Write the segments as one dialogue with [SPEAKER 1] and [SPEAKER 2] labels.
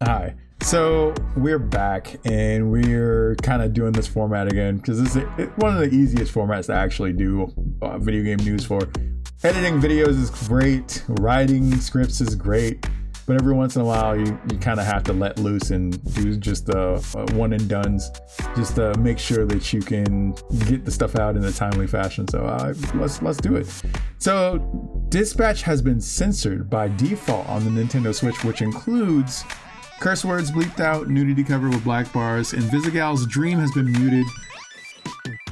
[SPEAKER 1] Hi. So we're back and we're kind of doing this format again because it's one of the easiest formats to actually do video game news for. Editing videos is great. Writing scripts is great. But every once in a while, you kind of have to let loose and do just the one and dones, just to make sure that you can get the stuff out in a timely fashion. So let's do it. So Dispatch has been censored by default on the Nintendo Switch, which includes curse words bleeped out, nudity covered with black bars, and Visigal's Dream has been muted,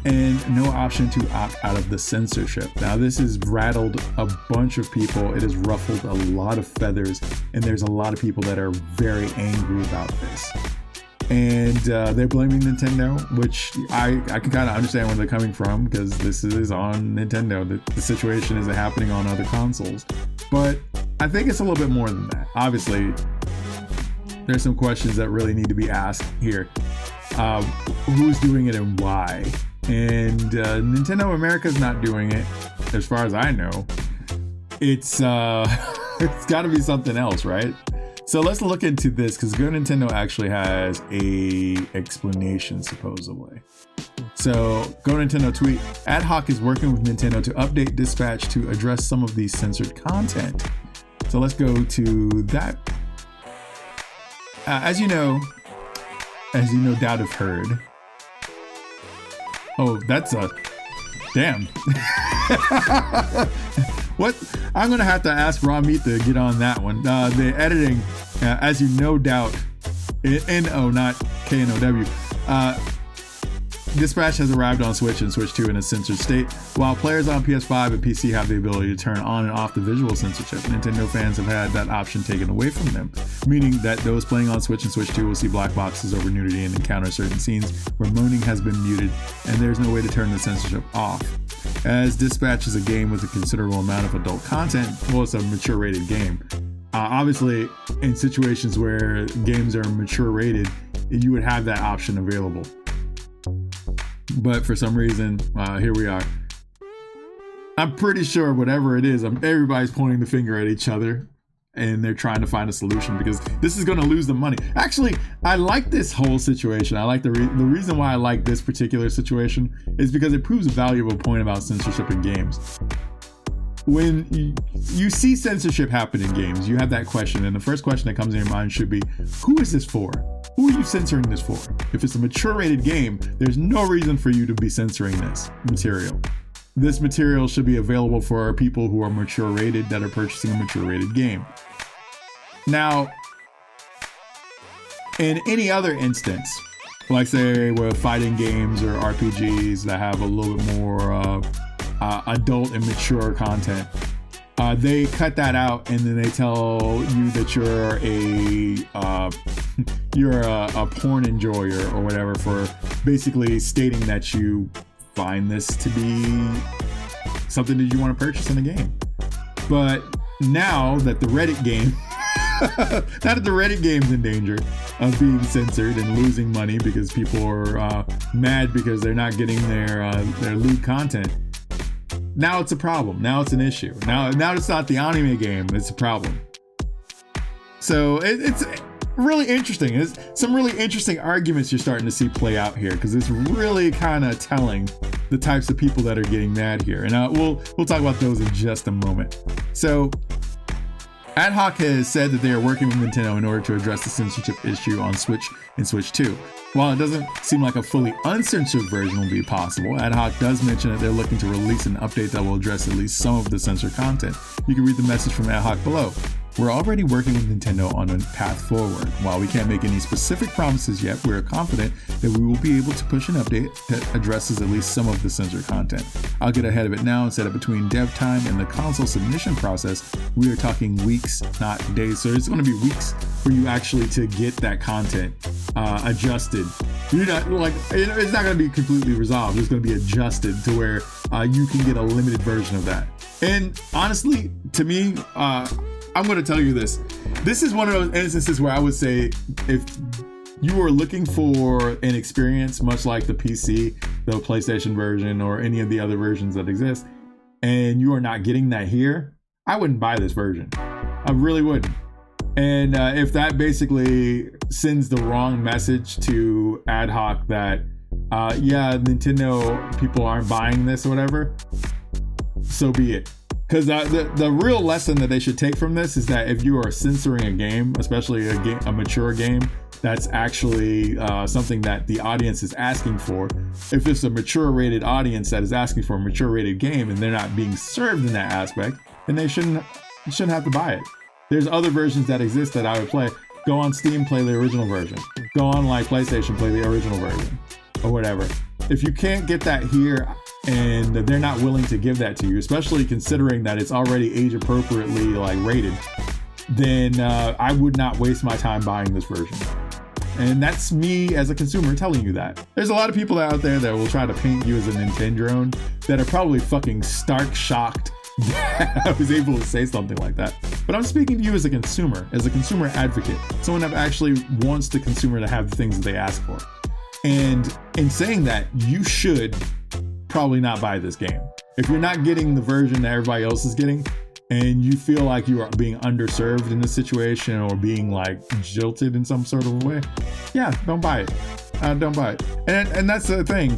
[SPEAKER 1] and no option to opt out of the censorship. Now, this has rattled a bunch of people. It has ruffled a lot of feathers, and there's a lot of people that are very angry about this. And they're blaming Nintendo, which I can kind of understand where they're coming from, because this is on Nintendo. The situation isn't happening on other consoles. But I think it's a little bit more than that. Obviously, there's some questions that really need to be asked here. Who's doing it and why? And Nintendo America's not doing it, as far as I know. It's it's got to be something else, right? So let's look into this, because Go Nintendo actually has a explanation, supposedly. So Go Nintendo tweet: Ad Hoc is working with Nintendo to update Dispatch to address some of the censored content. So let's go to that. As you no doubt have heard. Oh, that's a damn. What? I'm gonna have to ask Raw Meat to get on that one. The editing, as you no doubt, N-O, not K-N-O-W. Dispatch has arrived on Switch and Switch 2 in a censored state. While players on PS5 and PC have the ability to turn on and off the visual censorship, Nintendo fans have had that option taken away from them, meaning that those playing on Switch and Switch 2 will see black boxes over nudity and encounter certain scenes where moaning has been muted, and there's no way to turn the censorship off. As Dispatch is a game with a considerable amount of adult content, well, it's a mature rated game. Obviously, in situations where games are mature rated, you would have that option available. But for some reason, here we are. I'm pretty sure whatever it is, everybody's pointing the finger at each other, and they're trying to find a solution, because this is going to lose them money. Actually, I like this whole situation. I like the reason why I like this particular situation is because it proves a valuable point about censorship in games. When you see censorship happen in games, you have that question, and the first question that comes in your mind should be, who is this for? Who are you censoring this for? If it's a mature rated game, there's no reason for you to be censoring this material. This material should be available for people who are mature rated that are purchasing a mature rated game. Now, in any other instance, like say with fighting games or RPGs that have a little bit more adult and mature content, they cut that out, and then they tell you that you're a porn enjoyer or whatever, for basically stating that you find this to be something that you want to purchase in a game. But now that the Reddit game, now that the Reddit game's in danger of being censored and losing money because people are mad because they're not getting their lewd content, now it's a problem. Now it's an issue. Now it's not the anime game. It's a problem. So it's really interesting. It's some really interesting arguments you're starting to see play out here, because it's really kind of telling the types of people that are getting mad here. And we'll talk about those in just a moment. So Ad Hoc has said that they are working with Nintendo in order to address the censorship issue on Switch and Switch 2. While it doesn't seem like a fully uncensored version will be possible, Ad Hoc does mention that they're looking to release an update that will address at least some of the censored content. You can read the message from Ad Hoc below. We're already working with Nintendo on a path forward. While we can't make any specific promises yet, we're confident that we will be able to push an update that addresses at least some of the censored content. I'll get ahead of it now and set it between dev time and the console submission process. We are talking weeks, not days. So it's going to be weeks for you actually to get that content adjusted. You're not like, it's not going to be completely resolved. It's going to be adjusted to where you can get a limited version of that. And honestly, to me, I'm going to tell you this. This is one of those instances where I would say, if you are looking for an experience much like the PC, the PlayStation version, or any of the other versions that exist, and you are not getting that here, I wouldn't buy this version. I really wouldn't. And if that basically sends the wrong message to ad hoc that, yeah, Nintendo people aren't buying this or whatever, so be it. Because the real lesson that they should take from this is that if you are censoring a game, especially a mature game, that's actually something that the audience is asking for. If it's a mature rated audience that is asking for a mature rated game and they're not being served in that aspect, then they shouldn't have to buy it. There's other versions that exist that I would play. Go on Steam, play the original version. Go on like PlayStation, play the original version or whatever. If you can't get that here and they're not willing to give that to you, especially considering that it's already age appropriately like rated, then I would not waste my time buying this version. And that's me as a consumer telling you that. There's a lot of people out there that will try to paint you as a Nintendo drone that are probably fucking stark shocked that I was able to say something like that. But I'm speaking to you as a consumer advocate, someone that actually wants the consumer to have the things that they ask for. And in saying that, you should probably not buy this game. If you're not getting the version that everybody else is getting, and you feel like you are being underserved in this situation or being like jilted in some sort of way, yeah, don't buy it. Don't buy it. And that's the thing.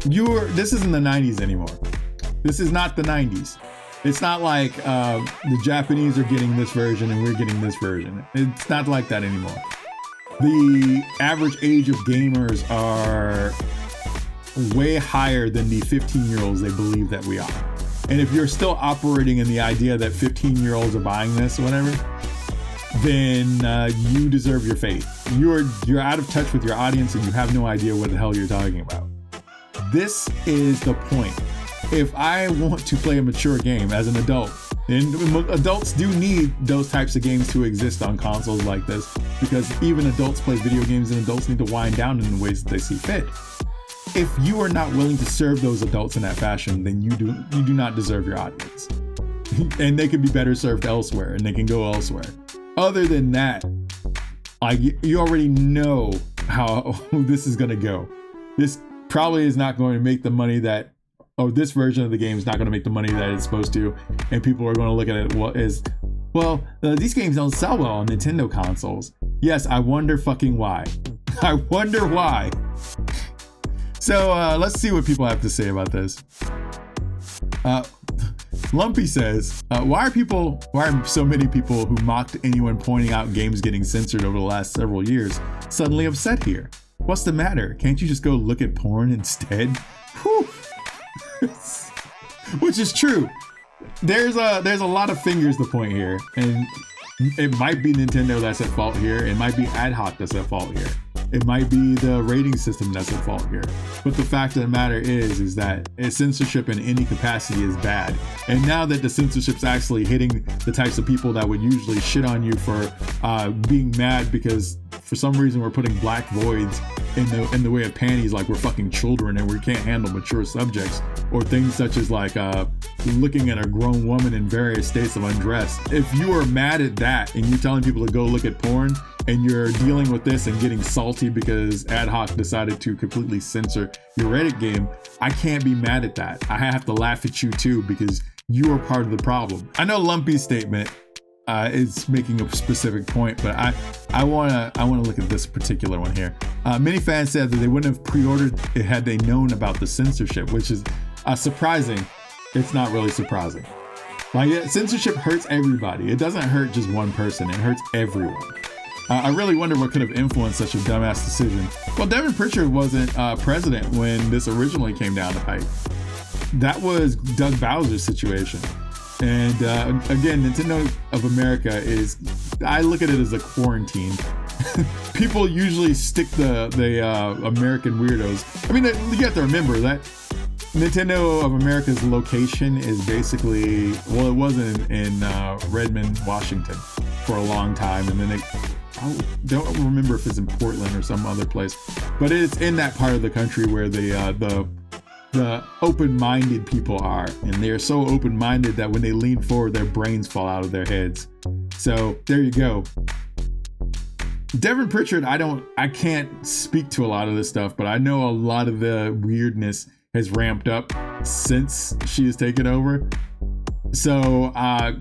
[SPEAKER 1] This isn't the 90s anymore. This is not the 90s. It's not like the Japanese are getting this version and we're getting this version. It's not like that anymore. The average age of gamers are way higher than the 15-year-olds they believe that we are. And if you're still operating in the idea that 15-year-olds are buying this or whatever, then you deserve your fate. You're out of touch with your audience and you have no idea what the hell you're talking about. This is the point. If I want to play a mature game as an adult, and adults do need those types of games to exist on consoles like this, because even adults play video games and adults need to wind down in the ways that they see fit. If you are not willing to serve those adults in that fashion, then you do not deserve your audience. And they can be better served elsewhere, and they can go elsewhere. Other than that, you already know how this is going to go. This probably is not going to make the money that, this version of the game is not going to make the money that it's supposed to, and people are going to look at it these games don't sell well on Nintendo consoles. Yes, I wonder fucking why. I wonder why. So let's see what people have to say about this. Lumpy says, why are so many people who mocked anyone pointing out games getting censored over the last several years suddenly upset here? What's the matter? Can't you just go look at porn instead? Whew. Which is true. There's a lot of fingers to point here, and it might be Nintendo that's at fault here. It might be ad hoc that's at fault here. It might be the rating system that's at fault here. But the fact of the matter is that censorship in any capacity is bad. And now that the censorship's actually hitting the types of people that would usually shit on you for being mad because for some reason we're putting black voids in the way of panties, like we're fucking children and we can't handle mature subjects, or things such as like looking at a grown woman in various states of undress. If you are mad at that and you're telling people to go look at porn, and you're dealing with this and getting salty because ad hoc decided to completely censor your Reddit game, I can't be mad at that. I have to laugh at you too, because you are part of the problem. I know Lumpy's statement is making a specific point, but I wanna look at this particular one here. Many fans said that they wouldn't have pre-ordered it had they known about the censorship, which is surprising. It's not really surprising. Like, censorship hurts everybody. It doesn't hurt just one person. It hurts everyone. I really wonder what could have influenced such a dumbass decision. Well, Devin Pritchard wasn't president when this originally came down the pipe. That was Doug Bowser's situation. And again, Nintendo of America I look at it as a quarantine. People usually stick the American weirdos. I mean, you have to remember that Nintendo of America's location is basically, well, it was in Redmond, Washington for a long time, and then I don't remember if it's in Portland or some other place, but it's in that part of the country where the open-minded people are, and they're so open-minded that when they lean forward, their brains fall out of their heads. So there you go. Devin Pritchard, I can't speak to a lot of this stuff, but I know a lot of the weirdness has ramped up since she has taken over. So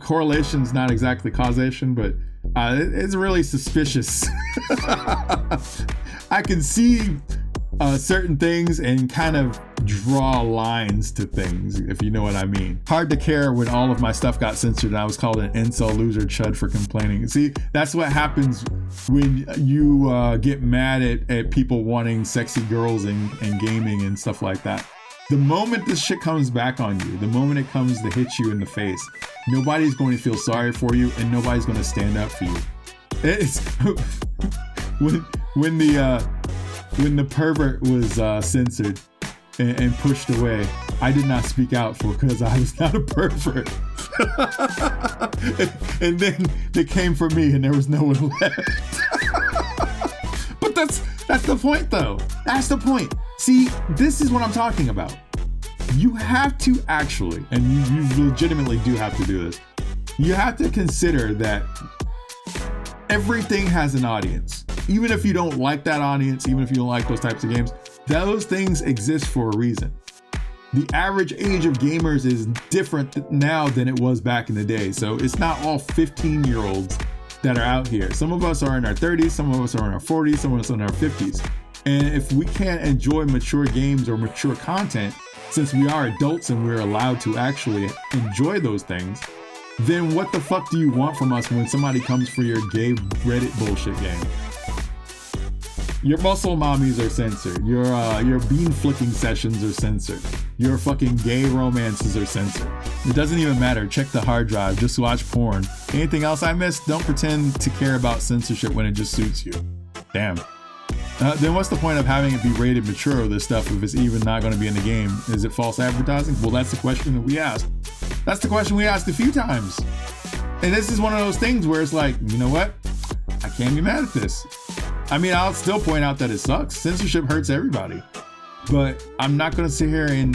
[SPEAKER 1] correlation's not exactly causation, but it's really suspicious. I can see certain things and kind of draw lines to things, if you know what I mean. Hard to care when all of my stuff got censored and I was called an incel loser chud for complaining. See, that's what happens when you get mad at people wanting sexy girls and gaming and stuff like that. The moment this shit comes back on you, the moment it comes to hit you in the face, nobody's going to feel sorry for you and nobody's going to stand up for you. It's when the pervert was censored and pushed away, I did not speak out for because I was not a pervert. and then they came for me and there was no one left. But that's the point though. That's the point. See, this is what I'm talking about. You have to actually, and you legitimately do have to do this, you have to consider that everything has an audience. Even if you don't like that audience, even if you don't like those types of games, those things exist for a reason. The average age of gamers is different now than it was back in the day. So it's not all 15-year-olds that are out here. Some of us are in our 30s, some of us are in our 40s, some of us are in our 50s. And if we can't enjoy mature games or mature content, since we are adults and we're allowed to actually enjoy those things, then what the fuck do you want from us when somebody comes for your gay Reddit bullshit game? Your muscle mommies are censored. Your bean flicking sessions are censored. Your fucking gay romances are censored. It doesn't even matter. Check the hard drive. Just watch porn. Anything else I missed? Don't pretend to care about censorship when it just suits you. Damn. Then what's the point of having it be rated mature or this stuff if it's even not going to be in the game? Is it false advertising? Well, that's the question that we asked. That's the question we asked a few times. And this is one of those things where it's like, you know what? I can't be mad at this. I mean, I'll still point out that it sucks. Censorship hurts everybody. But I'm not going to sit here and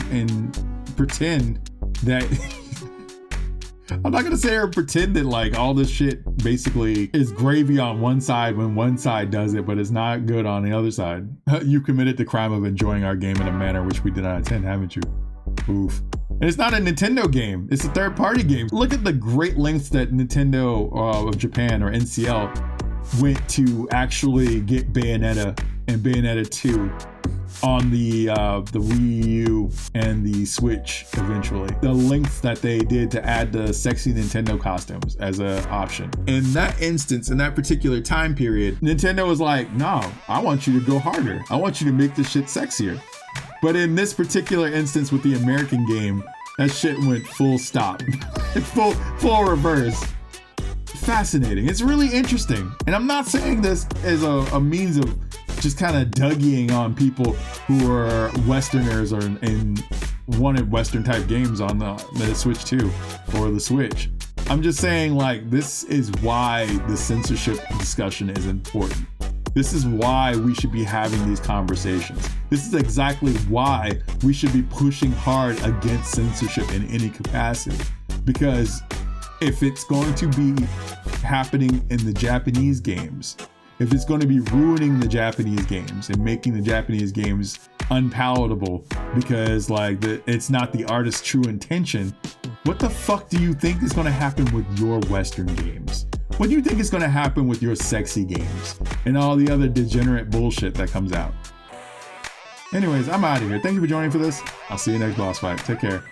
[SPEAKER 1] pretend that... I'm not going to sit here and pretend that like all this shit basically is gravy on one side when one side does it, but it's not good on the other side. You committed the crime of enjoying our game in a manner which we did not intend, haven't you? Oof. And it's not a Nintendo game. It's a third-party game. Look at the great lengths that Nintendo of Japan or NCL went to actually get Bayonetta and Bayonetta 2 on the Wii U and the Switch eventually. The lengths that they did to add the sexy Nintendo costumes as an option. In that instance, in that particular time period, Nintendo was like, no, I want you to go harder. I want you to make this shit sexier. But in this particular instance with the American game, that shit went full stop. full reverse. Fascinating. It's really interesting. And I'm not saying this as a means of just kind of Dougieing on people who are Westerners or and wanted Western type games on the Switch 2 or the Switch. I'm just saying like this is why the censorship discussion is important. This is why we should be having these conversations. This is exactly why we should be pushing hard against censorship in any capacity. Because if it's going to be happening in the Japanese games, if it's going to be ruining the Japanese games and making the Japanese games unpalatable because like it's not the artist's true intention, what the fuck do you think is going to happen with your Western games? What do you think is going to happen with your sexy games and all the other degenerate bullshit that comes out? Anyways, I'm out of here. Thank you for joining for this. I'll see you next boss fight. Take care.